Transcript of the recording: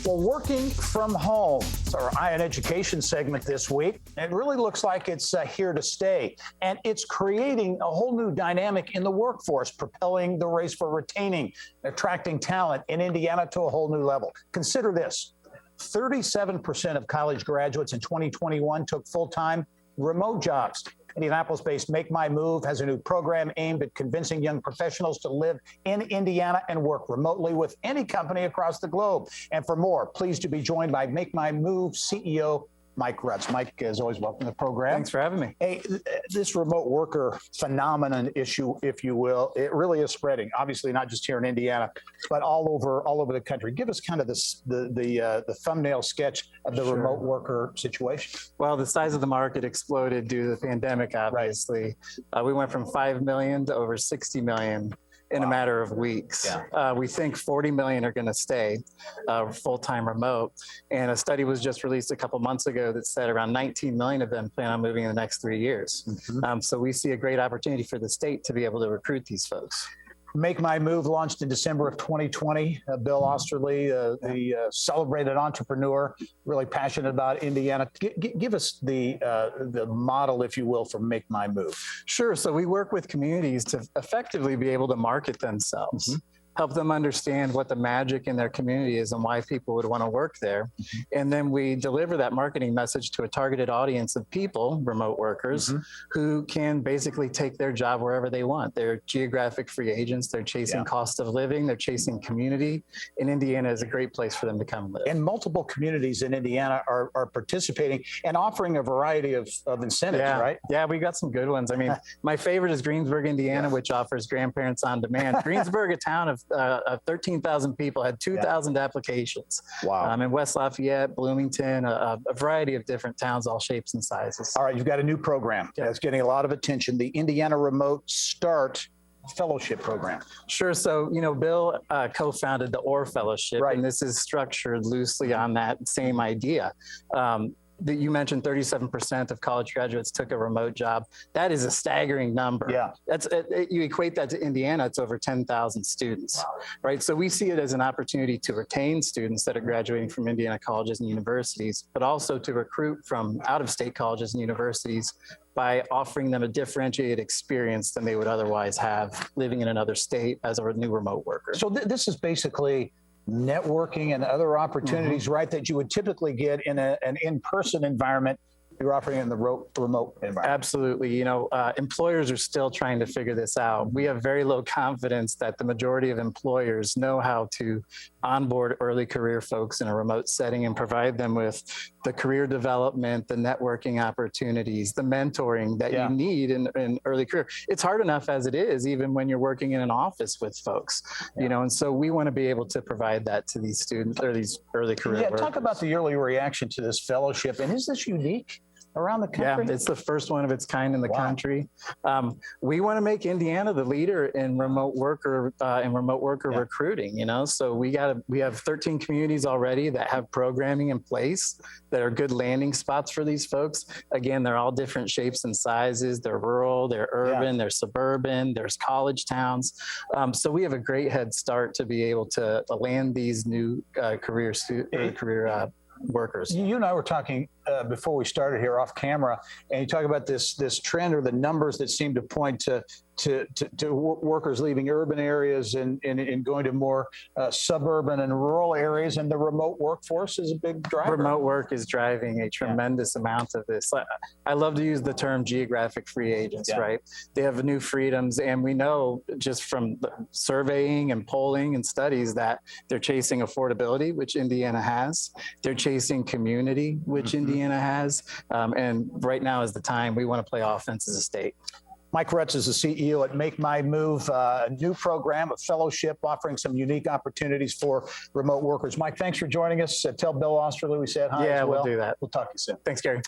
Well, working from home, it's our Eye on Education segment this week. It really looks like it's here to stay, and it's creating a whole new dynamic in the workforce, propelling the race for retaining, attracting talent in Indiana to a whole new level. Consider this: 37% of college graduates in 2021 took full-time remote jobs. Indianapolis-based MakeMyMove has a new program aimed at convincing young professionals to live in Indiana and work remotely with any company across the globe. And for more, pleased to be joined by MakeMyMove CEO Mike Rutz. Mike, as always, welcome to the program. Thanks for having me. Hey, this remote worker phenomenon issue, if you will, it really is spreading. Obviously, not just here in Indiana, but all over the country. Give us kind of the thumbnail sketch of the remote worker situation. Well, the size of the market exploded due to the pandemic, obviously. Right. We went from 5 million to over 60 million in a matter of weeks. Yeah. We think 40 million are going to stay full-time remote. And a study was just released a couple months ago that said around 19 million of them plan on moving in the next 3 years. Mm-hmm. So we see a great opportunity for the state to be able to recruit these folks. MakeMyMove launched in December of 2020. Bill Osterly, the celebrated entrepreneur, really passionate about Indiana. Give us the model, if you will, for MakeMyMove. Sure. So we work with communities to effectively be able to market themselves. Mm-hmm. Help them understand what the magic in their community is and why people would want to work there. Mm-hmm. And then we deliver that marketing message to a targeted audience of people, remote workers, mm-hmm. who can basically take their job wherever they want. They're geographic free agents. They're chasing cost of living. They're chasing community. And Indiana is a great place for them to come live. And multiple communities in Indiana are participating and offering a variety of incentives, right? Yeah, we got some good ones. I mean, my favorite is Greensburg, Indiana, which offers grandparents on demand. Greensburg, a town of 13,000 people, had 2,000 applications. Wow. In West Lafayette, Bloomington, a variety of different towns, all shapes and sizes. All right, you've got a new program that's getting a lot of attention, the Indiana Remote Start Fellowship Program. Sure. So, Bill co-founded the OR Fellowship, and this is structured loosely on that same idea. You mentioned 37% of college graduates took a remote job. That is a staggering number. Yeah. You equate that to Indiana, it's over 10,000 students, right? So we see it as an opportunity to retain students that are graduating from Indiana colleges and universities, but also to recruit from out-of-state colleges and universities by offering them a differentiated experience than they would otherwise have living in another state as a new remote worker. So this is basically networking and other opportunities, mm-hmm. right, that you would typically get in an in-person environment. You're offering in the remote environment. Absolutely. Employers are still trying to figure this out. We have very low confidence that the majority of employers know how to onboard early career folks in a remote setting and provide them with the career development, the networking opportunities, the mentoring that you need in early career. It's hard enough as it is, even when you're working in an office with folks, and so we want to be able to provide that to these students or these early career workers. Talk about the early reaction to this fellowship, and is this unique around the country? Yeah, it's the first one of its kind in the country. We want to make Indiana the leader in remote worker recruiting. So we have 13 communities already that have programming in place that are good landing spots for these folks. Again, they're all different shapes and sizes. They're rural, they're urban, they're suburban, there's college towns. So we have a great head start to be able to land these new career workers. You and I were talking before we started here off camera, and you talk about this trend or the numbers that seem to point to workers leaving urban areas and going to more suburban and rural areas, and the remote workforce is a big driver. Remote work is driving a tremendous amount of this. I love to use the term geographic free agents, right? They have new freedoms, and we know just from surveying and polling and studies that they're chasing affordability, which Indiana has. They're chasing community, which Indiana has. And right now is the time we want to play offense as a state. Mike Rutz is the CEO at MakeMyMove, a new program, a fellowship offering some unique opportunities for remote workers. Mike, thanks for joining us. Tell Bill Osterly we said hi as well. We'll do that. We'll talk to you soon. Thanks, Gary.